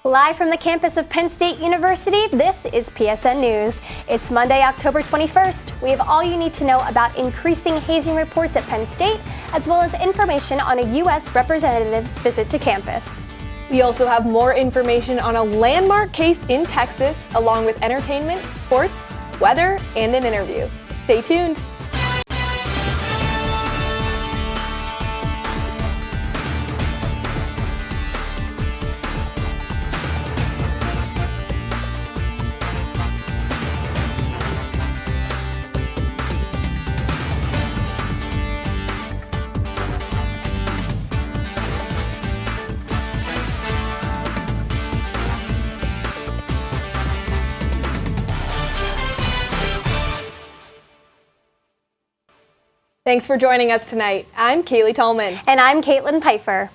Live from the campus of Penn State University, this is PSN News. It's Monday, October 21st. We have all you need to know about increasing hazing reports at Penn State, as well as information on a U.S. representative's visit to campus. We also have more information on a landmark case in Texas, along with entertainment, sports, weather, and an interview. Stay tuned. Thanks for joining us tonight. I'm Cailey Thalman. And I'm Kaitlyn Pfeifer.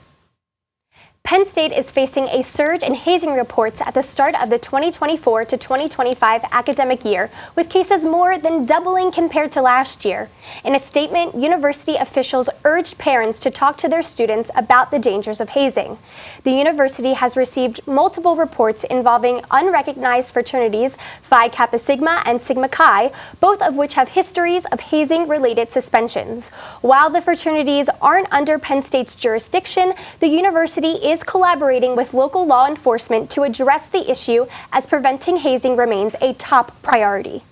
Penn State is facing a surge in hazing reports at the start of the 2024 to 2025 academic year, with cases more than doubling compared to last year. In a statement, university officials urged parents to talk to their students about the dangers of hazing. The university has received multiple reports involving unrecognized fraternities Phi Kappa Sigma and Sigma Chi, both of which have histories of hazing-related suspensions. While the fraternities aren't under Penn State's jurisdiction, the university is collaborating with local law enforcement to address the issue, as preventing hazing remains a top priority.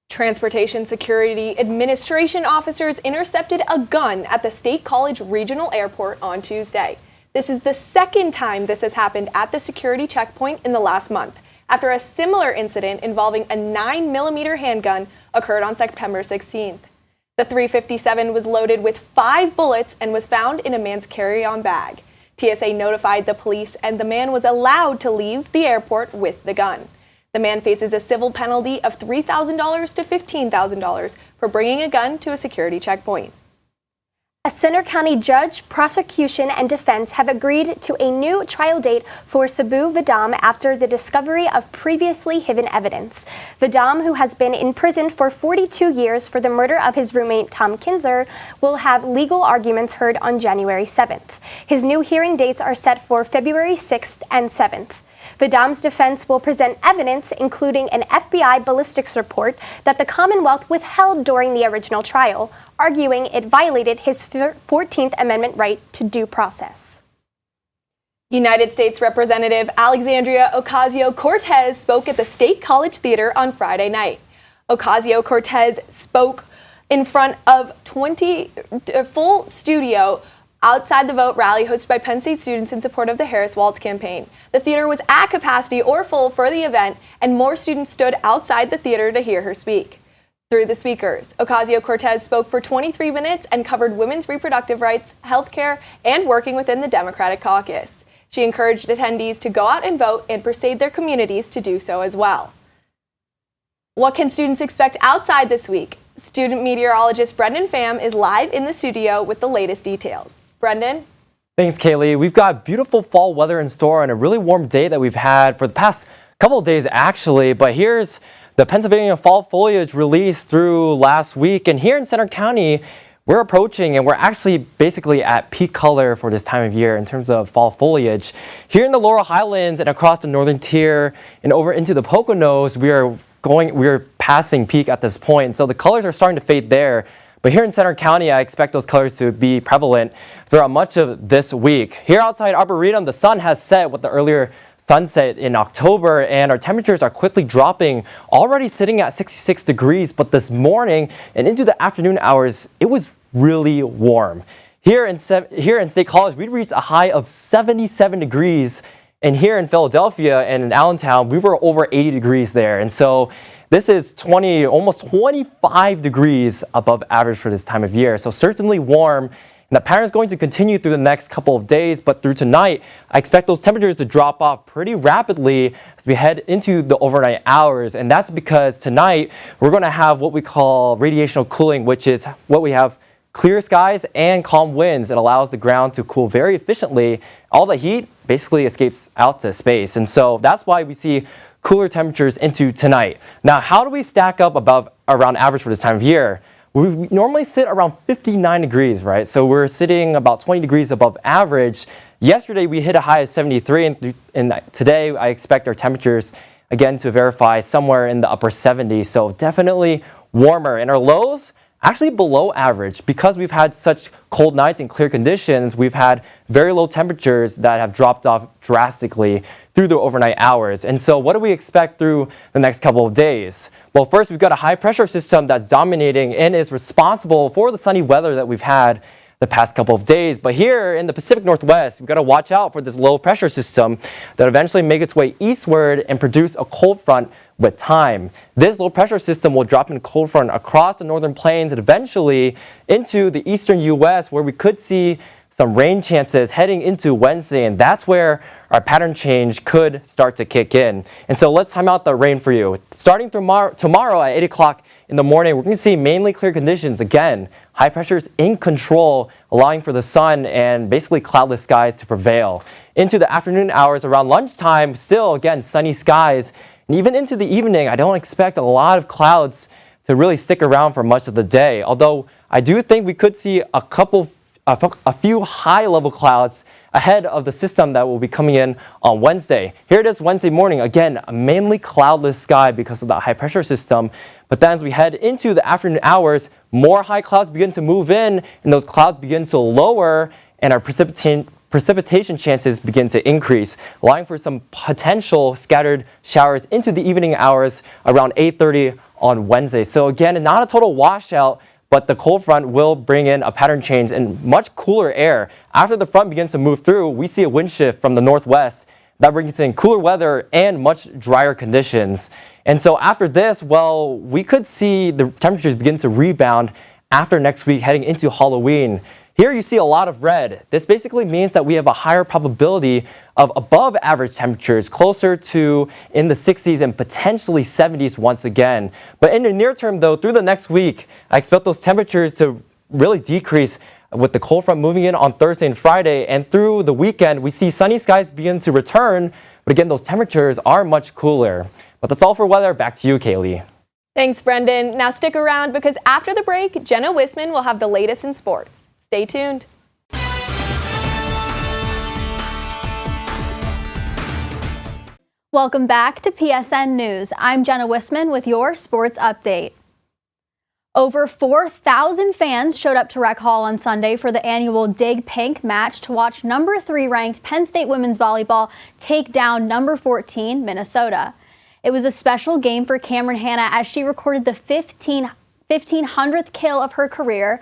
Transportation Security Administration officers intercepted a gun at the State College Regional Airport on Tuesday. This is the second time this has happened at the security checkpoint in the last month, after a similar incident involving a 9mm handgun occurred on September 16th. The .357 was loaded with 5 bullets and was found in a man's carry-on bag. TSA notified the police, and the man was allowed to leave the airport with the gun. The man faces a civil penalty of $3,000 to $15,000 for bringing a gun to a security checkpoint. A Center County judge, prosecution, and defense have agreed to a new trial date for Sabu Vidam after the discovery of previously hidden evidence. Vidam, who has been in prison for 42 years for the murder of his roommate Tom Kinzer, will have legal arguments heard on January 7th. His new hearing dates are set for February 6th and 7th. Vidam's defense will present evidence, including an FBI ballistics report that the Commonwealth withheld during the original trial, arguing it violated his 14th Amendment right to due process. United States Representative Alexandria Ocasio-Cortez spoke at the State College Theater on Friday night. Ocasio-Cortez spoke in front of 20 full studio outside the vote rally hosted by Penn State students in support of the Harris Waltz campaign. The theater was at capacity or full for the event, and more students stood outside the theater to hear her speak. Through the speakers, Ocasio-Cortez spoke for 23 minutes and covered women's reproductive rights, healthcare, and working within the Democratic caucus. She encouraged attendees to go out and vote and persuade their communities to do so as well. What can students expect outside this week? Student meteorologist Brendan Pham is live in the studio with the latest details. Brendan? Thanks, Cailey. We've got beautiful fall weather in store and a really warm day that we've had for the past couple of days, actually. But here's the Pennsylvania fall foliage released through last week. And here in Center County, we're approaching and we're actually basically at peak color for this time of year in terms of fall foliage. Here in the Laurel Highlands and across the northern tier and over into the Poconos, we're passing peak at this point. So the colors are starting to fade there. But here in Center County, I expect those colors to be prevalent throughout much of this week. Here outside Arboretum, the sun has set with the earlier sunset in October, and our temperatures are quickly dropping, already sitting at 66 degrees. But this morning and into the afternoon hours, it was really warm. Here in State College, we reached a high of 77 degrees. And here in Philadelphia and in Allentown, we were over 80 degrees there. And so this is almost 25 degrees above average for this time of year. So certainly warm. And the pattern is going to continue through the next couple of days. But through tonight, I expect those temperatures to drop off pretty rapidly as we head into the overnight hours. And that's because tonight we're going to have what we call radiational cooling, which is what we have clear skies and calm winds. It allows the ground to cool very efficiently. All the heat basically escapes out to space. And so that's why we see cooler temperatures into tonight. Now, how do we stack up around average for this time of year? we normally sit around 59 degrees, right? So we're sitting about 20 degrees above average. Yesterday, we hit a high of 73, and today I expect our temperatures, again, to verify somewhere in the upper 70s. So definitely warmer. And our lows, actually below average. Because we've had such cold nights and clear conditions, we've had very low temperatures that have dropped off drastically through the overnight hours. And so what do we expect through the next couple of days? Well, first, we've got a high pressure system that's dominating and is responsible for the sunny weather that we've had the past couple of days. But here in the Pacific Northwest, we've got to watch out for this low pressure system that eventually make its way eastward and produce a cold front with time. This low pressure system will drop in a cold front across the northern plains and eventually into the eastern U.S., where we could see some rain chances heading into Wednesday, and that's where our pattern change could start to kick in. And so let's time out the rain for you. Starting tomorrow at 8 o'clock in the morning, we're going to see mainly clear conditions. Again, high pressures in control, allowing for the sun and basically cloudless skies to prevail. Into the afternoon hours around lunchtime, still, again, sunny skies. And even into the evening, I don't expect a lot of clouds to really stick around for much of the day. Although I do think we could see a few high-level clouds ahead of the system that will be coming in on Wednesday. Here it is Wednesday morning. Again, a mainly cloudless sky because of the high-pressure system. But then as we head into the afternoon hours, more high clouds begin to move in, and those clouds begin to lower, and our precipitation chances begin to increase, allowing for some potential scattered showers into the evening hours around 8:30 on Wednesday. So again, not a total washout, but the cold front will bring in a pattern change and much cooler air. After the front begins to move through, we see a wind shift from the northwest that brings in cooler weather and much drier conditions. And so after this, well, we could see the temperatures begin to rebound after next week heading into Halloween. Here you see a lot of red. This basically means that we have a higher probability of above average temperatures, closer to in the 60s and potentially 70s once again. But in the near term though, through the next week, I expect those temperatures to really decrease with the cold front moving in on Thursday and Friday. And through the weekend, we see sunny skies begin to return. But again, those temperatures are much cooler. But that's all for weather. Back to you, Cailey. Thanks, Brendan. Now stick around because after the break, Jenna Wisman will have the latest in sports. Stay tuned. Welcome back to PSN News. I'm Jenna Wisman with your sports update. Over 4,000 fans showed up to Rec Hall on Sunday for the annual Dig Pink match to watch number 3 ranked Penn State women's volleyball take down number 14 Minnesota. It was a special game for Cameron Hanna as she recorded the 1500th kill of her career.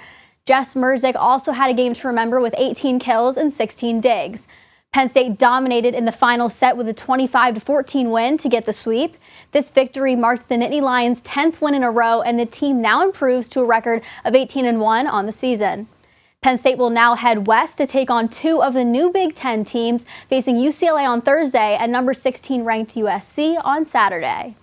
Jess Merzick also had a game to remember with 18 kills and 16 digs. Penn State dominated in the final set with a 25-14 win to get the sweep. This victory marked the Nittany Lions' 10th win in a row, and the team now improves to a record of 18-1 on the season. Penn State will now head west to take on 2 of the new Big Ten teams, facing UCLA on Thursday and number 16 ranked USC on Saturday.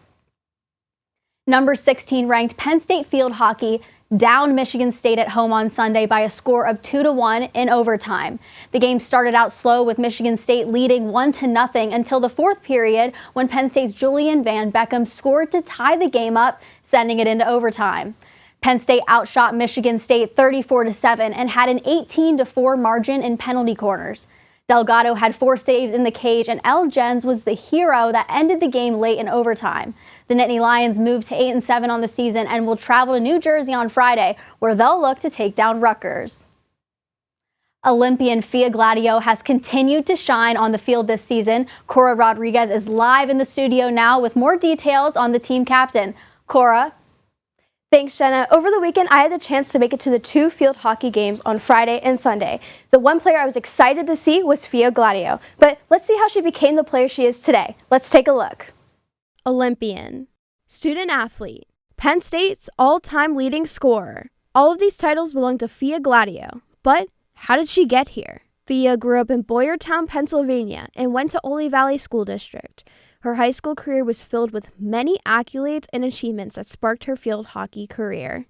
Number 16 ranked Penn State field hockey downed Michigan State at home on Sunday by a score of 2-1 in overtime. The game started out slow with Michigan State leading 1-0 until the 4th period when Penn State's Julian Van Beckham scored to tie the game up, sending it into overtime. Penn State outshot Michigan State 34-7 and had an 18-4 margin in penalty corners. Delgado had 4 saves in the cage, and El Jens was the hero that ended the game late in overtime. The Nittany Lions moved to 8-7 on the season and will travel to New Jersey on Friday, where they'll look to take down Rutgers. Olympian Fia Gladio has continued to shine on the field this season. Cora Rodriguez is live in the studio now with more details on the team captain. Cora. Thanks, Jenna. Over the weekend, I had the chance to make it to the 2 field hockey games on Friday and Sunday. The one player I was excited to see was Fia Gladio. But let's see how she became the player she is today. Let's take a look. Olympian, student athlete, Penn State's all-time leading scorer. All of these titles belong to Fia Gladio. But how did she get here? Fia grew up in Boyertown, Pennsylvania, and went to Ole Valley School District. Her high school career was filled with many accolades and achievements that sparked her field hockey career.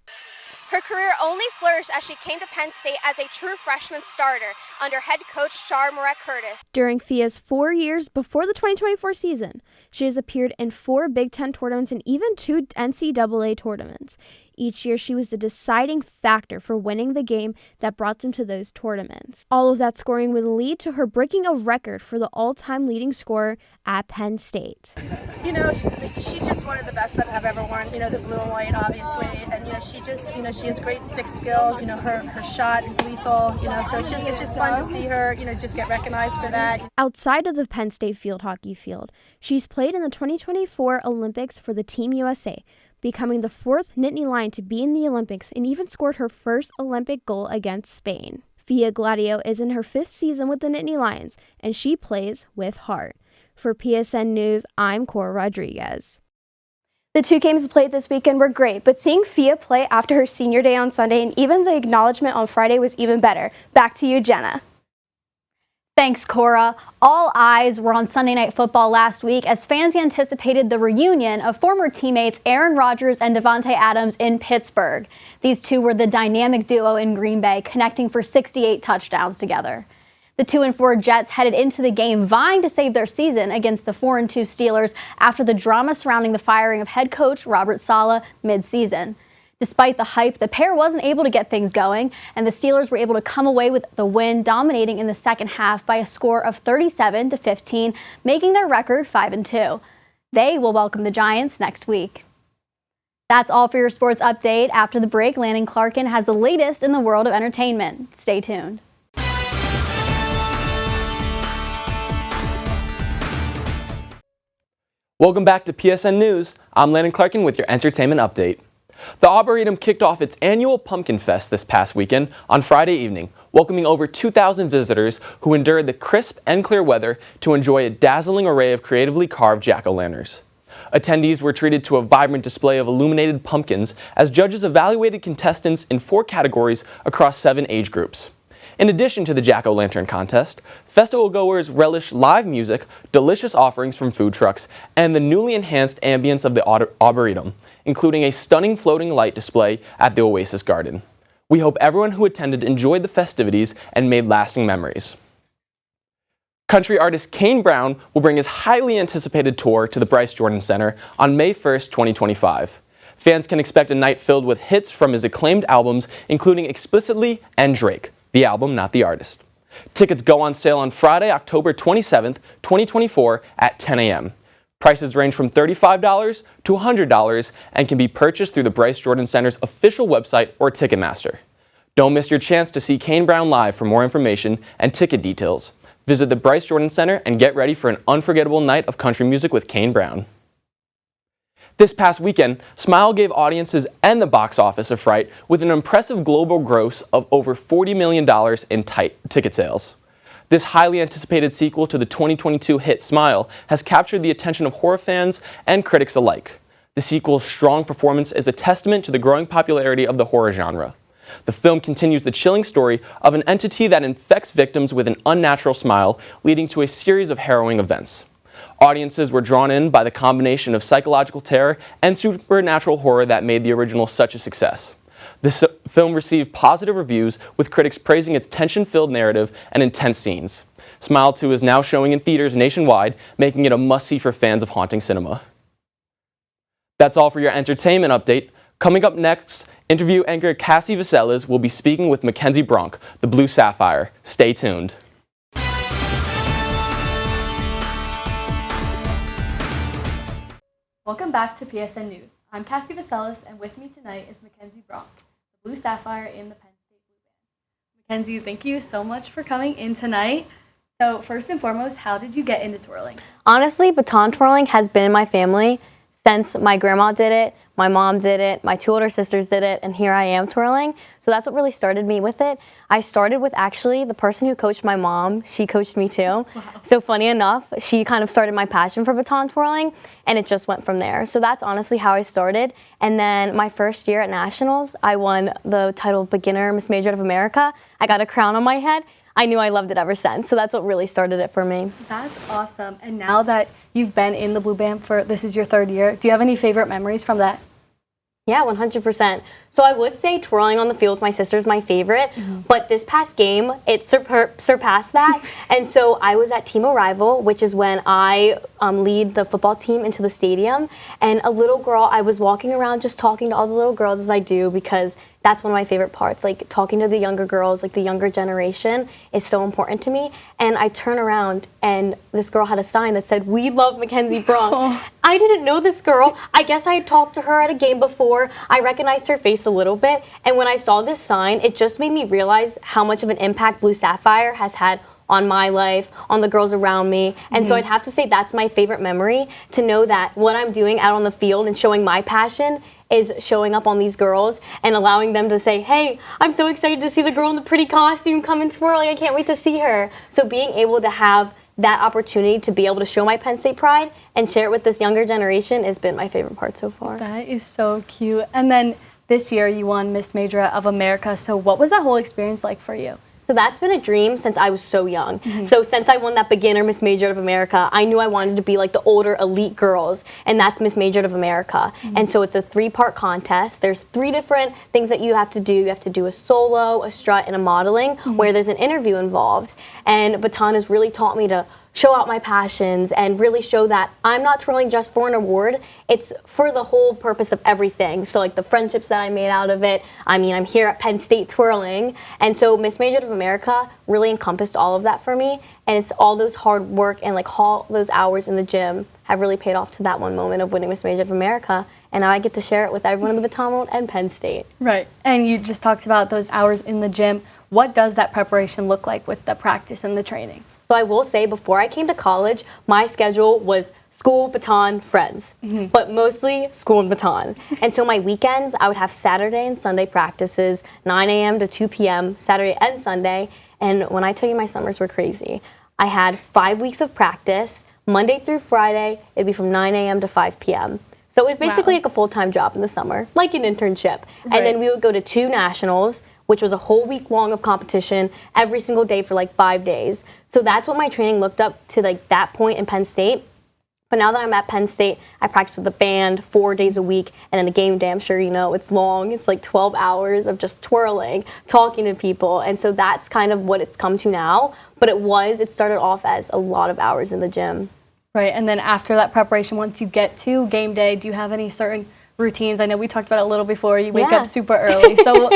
Her career only flourished as she came to Penn State as a true freshman starter under head coach Char Moret Curtis. During Fia's 4 years before the 2024 season, she has appeared in 4 Big Ten tournaments and even 2 NCAA tournaments. Each year, she was the deciding factor for winning the game that brought them to those tournaments. All of that scoring would lead to her breaking a record for the all-time leading scorer at Penn State. You know, she's just one of the best that have ever worn, you know, the blue and white, obviously. And, you know, she just, you know, she has great stick skills. You know, her shot is lethal, you know, so it's just fun to see her, you know, just get recognized for that. Outside of the Penn State field hockey field, she's played in the 2024 Olympics for the Team USA, becoming the 4th Nittany Lion to be in the Olympics and even scored her first Olympic goal against Spain. Fia Gladio is in her 5th season with the Nittany Lions, and she plays with heart. For PSN News, I'm Cora Rodriguez. The 2 games played this weekend were great, but seeing Fia play after her senior day on Sunday and even the acknowledgement on Friday was even better. Back to you, Jenna. Thanks, Cora. All eyes were on Sunday Night Football last week as fans anticipated the reunion of former teammates Aaron Rodgers and Davante Adams in Pittsburgh. These two were the dynamic duo in Green Bay, connecting for 68 touchdowns together. The 2-4 Jets headed into the game vying to save their season against the 4-2 Steelers after the drama surrounding the firing of head coach Robert Saleh mid-season. Despite the hype, the pair wasn't able to get things going, and the Steelers were able to come away with the win, dominating in the second half by a score of 37-15, making their record 5-2. They will welcome the Giants next week. That's all for your sports update. After the break, Landon Clarkin has the latest in the world of entertainment. Stay tuned. Welcome back to PSN News. I'm Landon Clarkin with your entertainment update. The Arboretum kicked off its annual Pumpkin Fest this past weekend on Friday evening, welcoming over 2,000 visitors who endured the crisp and clear weather to enjoy a dazzling array of creatively carved jack-o'-lanterns. Attendees were treated to a vibrant display of illuminated pumpkins as judges evaluated contestants in 4 categories across 7 age groups. In addition to the Jack-O-Lantern contest, festival goers relished live music, delicious offerings from food trucks, and the newly enhanced ambience of the Arboretum, including a stunning floating light display at the Oasis Garden. We hope everyone who attended enjoyed the festivities and made lasting memories. Country artist Kane Brown will bring his highly anticipated tour to the Bryce Jordan Center on May 1st, 2025. Fans can expect a night filled with hits from his acclaimed albums, including Explicitly and Drake. The album, not the artist. Tickets go on sale on Friday, October 27th, 2024 at 10 a.m. Prices range from $35 to $100 and can be purchased through the Bryce Jordan Center's official website or Ticketmaster. Don't miss your chance to see Kane Brown live. For more information and ticket details, visit the Bryce Jordan Center and get ready for an unforgettable night of country music with Kane Brown. This past weekend, Smile gave audiences and the box office a fright with an impressive global gross of over $40 million in ticket sales. This highly anticipated sequel to the 2022 hit Smile has captured the attention of horror fans and critics alike. The sequel's strong performance is a testament to the growing popularity of the horror genre. The film continues the chilling story of an entity that infects victims with an unnatural smile, leading to a series of harrowing events. Audiences were drawn in by the combination of psychological terror and supernatural horror that made the original such a success. This film received positive reviews, with critics praising its tension-filled narrative and intense scenes. Smile 2 is now showing in theaters nationwide, making it a must-see for fans of haunting cinema. That's all for your entertainment update. Coming up next, interview anchor Cassie Vaselis will be speaking with Mackenzie Bronk, the Blue Sapphire. Stay tuned. Welcome back to PSN News. I'm Cassie Vaselis, and with me tonight is Mackenzie Bronk, the Blue Sapphire in the Penn State Blue Band. Mackenzie, thank you so much for coming in tonight. So first and foremost, how did you get into twirling? Honestly, baton twirling has been in my family since my grandma did it, my mom did it, my 2 older sisters did it, and here I am twirling. So that's what really started me with it. I started with actually the person who coached my mom. She coached me too. Wow. So funny enough, she kind of started my passion for baton twirling, and it just went from there. So that's honestly how I started. And then my first year at Nationals, I won the title of Beginner Miss Major of America. I got a crown on my head. I knew I loved it ever since. So that's what really started it for me. That's awesome. And now that you've been in the Blue Band for, this is your 3rd year, do you have any favorite memories from that? Yeah, 100%. So I would say twirling on the field with my sister is my favorite, but this past game, it surpassed that. And so I was at Team Arrival, which is when I lead the football team into the stadium. And a little girl, I was walking around just talking to all the little girls as I do, because that's one of my favorite parts. Like talking to the younger girls, like the younger generation is so important to me. And I turn around and this girl had a sign that said, "We love Mackenzie Bronk." Oh. I didn't know this girl. I guess I had talked to her at a game before. I recognized her face a little bit. And when I saw this sign, it just made me realize how much of an impact Blue Sapphire has had on my life, on the girls around me. And so I'd have to say that's my favorite memory, to know that what I'm doing out on the field and showing my passion is showing up on these girls and allowing them to say, "Hey, I'm so excited to see the girl in the pretty costume come and twirling. I can't wait to see her." So being able to have that opportunity to be able to show my Penn State pride and share it with this younger generation has been my favorite part so far. That is so cute. And then this year you won Miss Major of America. So what was that whole experience like for you? So that's been a dream since I was so young. So since I won that beginner Miss Major of America, I knew I wanted to be like the older elite girls, and that's Miss Major of America. And so it's a 3-part contest. There's 3 different things that you have to do. You have to do a solo, a strut, and a modeling, where there's an interview involved. And Baton has really taught me to show out my passions and really show that I'm not twirling just for an award. It's for the whole purpose of everything. So like the friendships that I made out of it. I mean, I'm here at Penn State twirling. And so Miss Major of America really encompassed all of that for me. And it's all those hard work and like all those hours in the gym have really paid off to that one moment of winning Miss Major of America. And now I get to share it with everyone in the Baton World and Penn State. Right. And you just talked about those hours in the gym. What does that preparation look like with the practice and the training? So I will say, before I came to college, my schedule was school, Baton, friends, but mostly school and Baton. And so my weekends, I would have Saturday and Sunday practices, 9 a.m. to 2 p.m., Saturday and Sunday. And when I tell you my summers were crazy, I had 5 weeks of practice, Monday through Friday, it'd be from 9 a.m. to 5 p.m. So it was basically like a full-time job in the summer, like an internship. Right. And then we would go to 2 nationals, which was a whole week long of competition every single day for like 5 days. So that's what my training looked up to, like that point in Penn State. But now that I'm at Penn State, I practice with the band 4 days a week, and then the game day, I'm sure you know, it's long. It's like 12 hours of just twirling, talking to people. And so that's kind of what it's come to now. But it started off as a lot of hours in the gym. Right, and then after that preparation, once you get to game day, do you have any certain routines? I know we talked about it a little before. You wake up super early, so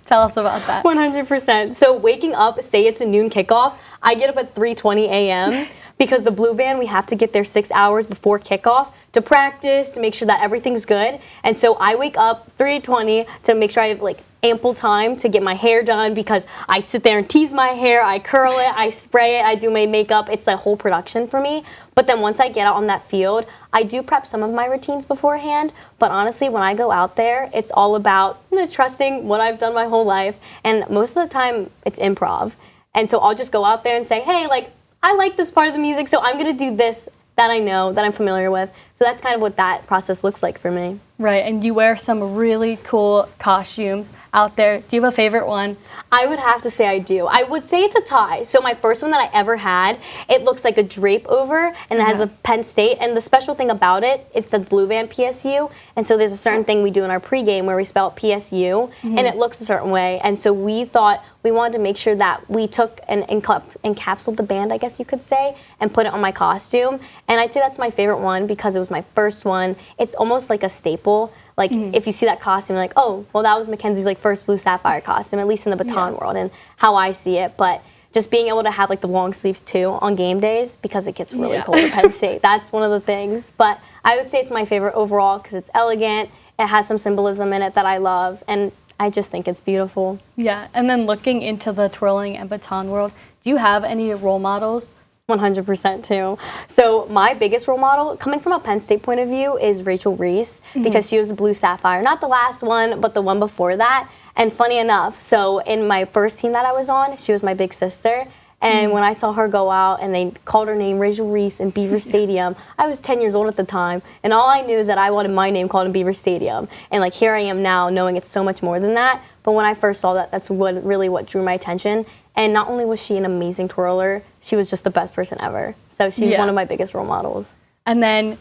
tell us about that. 100%. So waking up, say it's a noon kickoff, I get up at 3:20 a.m. because the blue band, we have to get there 6 hours before kickoff to practice, to make sure that everything's good. And so I wake up 3:20 to make sure I have like ample time to get my hair done, because I sit there and tease my hair, I curl it, I spray it, I do my makeup. It's a whole production for me. But then once I get out on that field, I do prep some of my routines beforehand. But honestly, when I go out there, it's all about trusting what I've done my whole life. And most of the time, it's improv. And so I'll just go out there and say, hey, like, I like this part of the music, so I'm going to do this that I know, that I'm familiar with. So that's kind of what that process looks like for me. Right, and you wear some really cool costumes out there. Do you have a favorite one? I would have to say I do. I would say it's a tie. So my first one that I ever had, it looks like a drape over, and it has a Penn State. And the special thing about it, it's the blue band PSU. And so there's a certain thing we do in our pregame where we spell it PSU, and it looks a certain way. And so we thought we wanted to make sure that we took and encapsulated the band, I guess you could say, and put it on my costume. And I'd say that's my favorite one because it was my first one. It's almost like a staple. Like, if you see that costume, you're like, oh, well, that was Mackenzie's, like, first Blue Sapphire costume, at least in the Baton world, and how I see it. But just being able to have, like, the long sleeves, too, on game days, because it gets really cold at Penn State. That's one of the things. But I would say it's my favorite overall because it's elegant. It has some symbolism in it that I love, and I just think it's beautiful. Yeah, and then looking into the twirling and baton world, do you have any role models? 100% too. So my biggest role model, coming from a Penn State point of view, is Rachel Reese, because she was a Blue Sapphire. Not the last one, but the one before that. And funny enough, so in my first team that I was on, she was my big sister. And when I saw her go out and they called her name Rachel Reese in Beaver Stadium, I was 10 years old at the time. And all I knew is that I wanted my name called in Beaver Stadium. And like here I am now knowing it's so much more than that. But when I first saw that, that's what drew my attention. And not only was she an amazing twirler, she was just the best person ever. So she's one of my biggest role models. And then,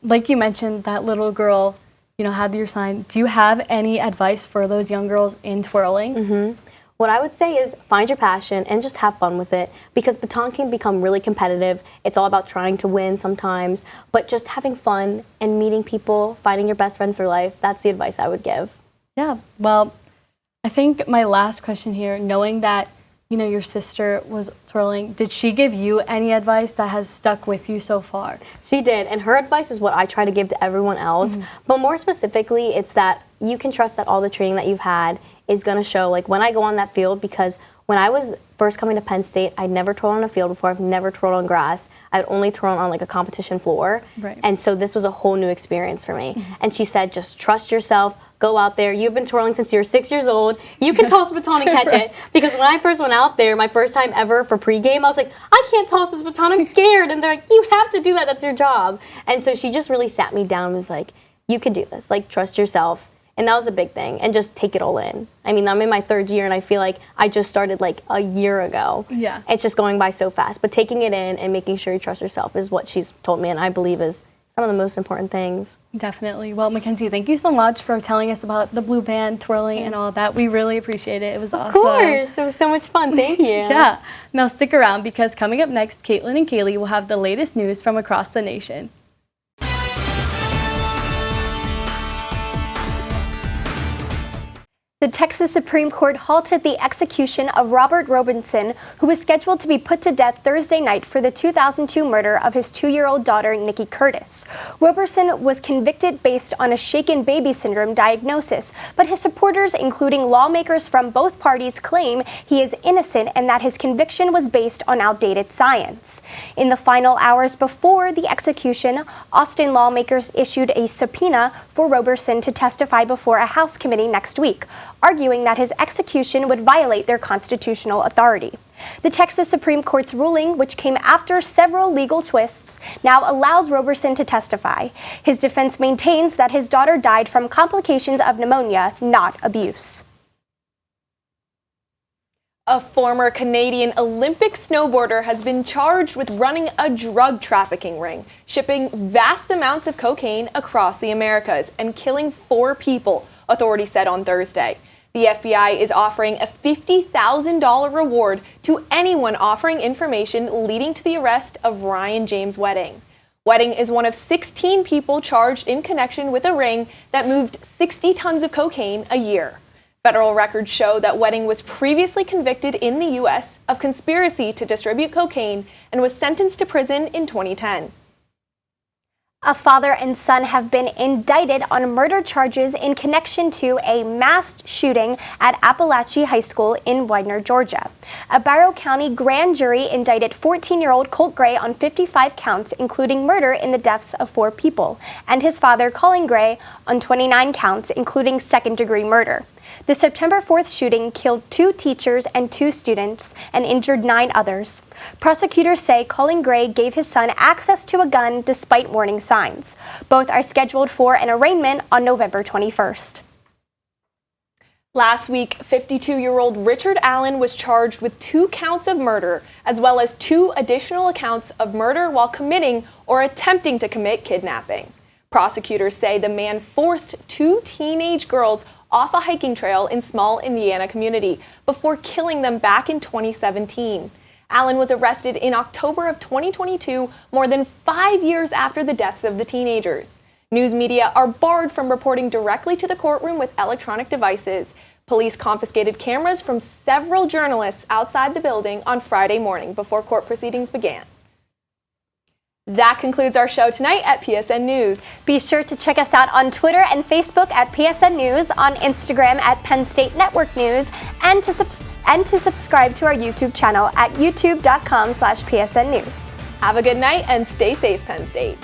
like you mentioned, that little girl, had your sign. Do you have any advice for those young girls in twirling? What I would say is find your passion and just have fun with it, because baton can become really competitive. It's all about trying to win sometimes, but just having fun and meeting people, finding your best friends for life, that's the advice I would give. Yeah, well, I think my last question here, knowing that, your sister was twirling, did she give you any advice that has stuck with you so far? She did, and her advice is what I try to give to everyone else, but more specifically, it's that you can trust that all the training that you've had is going to show, like when I go on that field, because when I was first coming to Penn State, I'd never twirled on a field before. I've never twirled on grass. I'd only twirled on like a competition floor. Right. And so this was a whole new experience for me. And she said, just trust yourself, go out there. You've been twirling since you were 6 years old. You can toss a baton and catch it. Because when I first went out there, my first time ever for pregame, I was like, I can't toss this baton, I'm scared. And they're like, you have to do that, that's your job. And so she just really sat me down and was like, you can do this, like trust yourself. And that was a big thing, and just take it all in. I mean, I'm in my 3rd year, and I feel like I just started like a year ago. Yeah. It's just going by so fast. But taking it in and making sure you trust yourself is what she's told me, and I believe is some of the most important things. Definitely. Well, Mackenzie, thank you so much for telling us about the blue band, twirling, and all of that. We really appreciate it. It was awesome. Of course. It was so much fun. Thank you. Yeah. Now stick around, because coming up next, Kaitlyn and Cailey will have the latest news from across the nation. The Texas Supreme Court halted the execution of Robert Roberson, who was scheduled to be put to death Thursday night for the 2002 murder of his 2-year-old daughter, Nikki Curtis. Roberson was convicted based on a shaken baby syndrome diagnosis, but his supporters, including lawmakers from both parties, claim he is innocent and that his conviction was based on outdated science. In the final hours before the execution, Austin lawmakers issued a subpoena for Roberson to testify before a House committee next week, arguing that his execution would violate their constitutional authority. The Texas Supreme Court's ruling, which came after several legal twists, now allows Roberson to testify. His defense maintains that his daughter died from complications of pneumonia, not abuse. A former Canadian Olympic snowboarder has been charged with running a drug trafficking ring, shipping vast amounts of cocaine across the Americas and killing 4 people, authorities said on Thursday. The FBI is offering a $50,000 reward to anyone offering information leading to the arrest of Ryan James Wedding. Wedding is one of 16 people charged in connection with a ring that moved 60 tons of cocaine a year. Federal records show that Wedding was previously convicted in the U.S. of conspiracy to distribute cocaine and was sentenced to prison in 2010. A father and son have been indicted on murder charges in connection to a mass shooting at Appalachia High School in Widener, Georgia. A Barrow County grand jury indicted 14-year-old Colt Gray on 55 counts, including murder in the deaths of 4 people, and his father, Colin Gray, on 29 counts, including second-degree murder. The September 4th shooting killed 2 teachers and 2 students and injured 9 others. Prosecutors say Colin Gray gave his son access to a gun despite warning signs. Both are scheduled for an arraignment on November 21st. Last week, 52-year-old Richard Allen was charged with 2 counts of murder, as well as 2 additional counts of murder while committing or attempting to commit kidnapping. Prosecutors say the man forced 2 teenage girls off a hiking trail in small Indiana community before killing them back in 2017. Allen was arrested in October of 2022, more than 5 years after the deaths of the teenagers. News media are barred from reporting directly to the courtroom with electronic devices. Police confiscated cameras from several journalists outside the building on Friday morning before court proceedings began. That concludes our show tonight at PSN News. Be sure to check us out on Twitter and Facebook at PSN News, on Instagram at Penn State Network News, and to subscribe to our YouTube channel at youtube.com/PSN News. Have a good night and stay safe, Penn State.